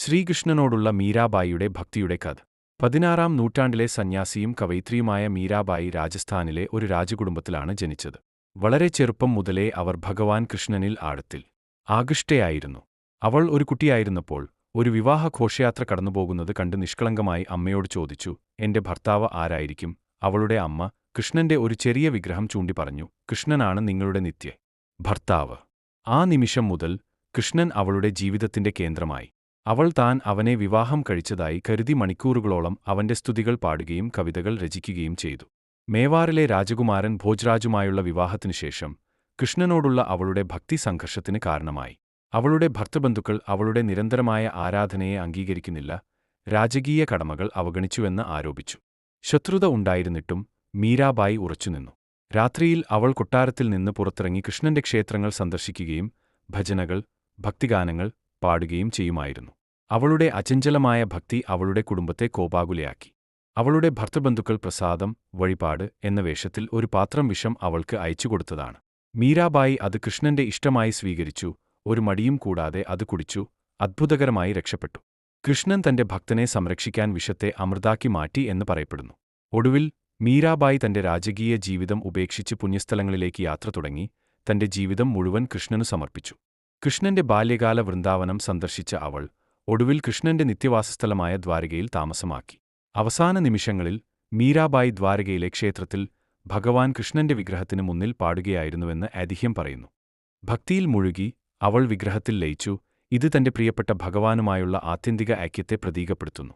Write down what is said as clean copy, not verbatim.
ശ്രീകൃഷ്ണനോടുള്ള മീരാബായിയുടെ ഭക്തിയുടെ കഥ. 16-ാം നൂറ്റാണ്ടിലെ സന്യാസിയും കവയിത്രിയുമായ മീരാബായി രാജസ്ഥാനിലെ ഒരു രാജകുടുംബത്തിലാണ് ജനിച്ചത്. വളരെ ചെറുപ്പം മുതലേ അവർ ഭഗവാൻ കൃഷ്ണനിൽ ആഴത്തിൽ ആകൃഷ്ടയായിരുന്നു. അവൾ ഒരു കുട്ടിയായിരുന്നപ്പോൾ ഒരു വിവാഹ ഘോഷയാത്ര കടന്നുപോകുന്നത് കണ്ട് നിഷ്കളങ്കമായി അമ്മയോട് ചോദിച്ചു, "എന്റെ ഭർത്താവ് ആരായിരിക്കും?" അവളുടെ അമ്മ കൃഷ്ണന്റെ ഒരു ചെറിയ വിഗ്രഹം ചൂണ്ടി പറഞ്ഞു, "കൃഷ്ണനാണ് നിങ്ങളുടെ നിത്യ ഭർത്താവ്." ആ നിമിഷം മുതൽ കൃഷ്ണൻ അവളുടെ ജീവിതത്തിന്റെ കേന്ദ്രമായി. അവൾ താൻ അവനെ വിവാഹം കഴിച്ചതായി കരുതി മണിക്കൂറുകളോളം അവന്റെ സ്തുതികൾ പാടുകയും കവിതകൾ രചിക്കുകയും ചെയ്തു. മേവാറിലെ രാജകുമാരൻ ഭോജ്രാജുമായുള്ള വിവാഹത്തിനുശേഷം കൃഷ്ണനോടുള്ള അവളുടെ ഭക്തി സംഘർഷത്തിന് കാരണമായി. അവളുടെ ഭർത്തൃബന്ധുക്കൾ അവളുടെ നിരന്തരമായ ആരാധനയെ അംഗീകരിക്കുന്നില്ല, രാജകീയ കടമകൾ അവഗണിച്ചുവെന്ന് ആരോപിച്ചു. ശത്രുത ഉണ്ടായിരുന്നിട്ടും മീരാബായി ഉറച്ചുനിന്നു. രാത്രിയിൽ അവൾ കൊട്ടാരത്തിൽ നിന്ന് പുറത്തിറങ്ങി കൃഷ്ണന്റെ ക്ഷേത്രങ്ങൾ സന്ദർശിക്കുകയും ഭജനകൾ, ഭക്തിഗാനങ്ങൾ പാടുകയും ചെയ്യുമായിരുന്നു. അവളുടെ അചഞ്ചലമായ ഭക്തി അവളുടെ കുടുംബത്തെ കോപാകുലയാക്കി. അവളുടെ ഭർത്തൃബന്ധുക്കൾ പ്രസാദം, വഴിപാട് എന്ന വേഷത്തിൽ ഒരു പാത്രം വിഷം അവൾക്ക് അയച്ചുകൊടുത്തതാണ്. മീരാബായി അത് കൃഷ്ണന്റെ ഇഷ്ടമായി സ്വീകരിച്ചു, ഒരു മടിയും കൂടാതെ അത് കുടിച്ചു, അത്ഭുതകരമായി രക്ഷപ്പെട്ടു. കൃഷ്ണൻ തന്റെ ഭക്തനെ സംരക്ഷിക്കാൻ വിഷത്തെ അമൃതാക്കി മാറ്റി എന്ന് പറയപ്പെടുന്നു. ഒടുവിൽ മീരാബായി തന്റെ രാജകീയ ജീവിതം ഉപേക്ഷിച്ച് പുണ്യസ്ഥലങ്ങളിലേക്ക് യാത്ര തുടങ്ങി, തന്റെ ജീവിതം മുഴുവൻ കൃഷ്ണനു സമർപ്പിച്ചു. കൃഷ്ണന്റെ ബാല്യകാല വൃന്ദാവനം സന്ദർശിച്ച അവൾ ഒടുവിൽ കൃഷ്ണന്റെ നിത്യവാസസ്ഥലമായ ദ്വാരകയിൽ താമസമാക്കി. അവസാന നിമിഷങ്ങളിൽ മീരാബായി ദ്വാരകയിലെ ക്ഷേത്രത്തിൽ ഭഗവാൻ കൃഷ്ണന്റെ വിഗ്രഹത്തിന് മുന്നിൽ പാടുകയായിരുന്നുവെന്ന് ഐതിഹ്യം പറയുന്നു. ഭക്തിയിൽ മുഴുകി അവൾ വിഗ്രഹത്തിൽ ലയിച്ചു. ഇത് തന്റെ പ്രിയപ്പെട്ട ഭഗവാനുമായുള്ള ആത്യന്തിക ഐക്യത്തെ പ്രതീകപ്പെടുത്തുന്നു.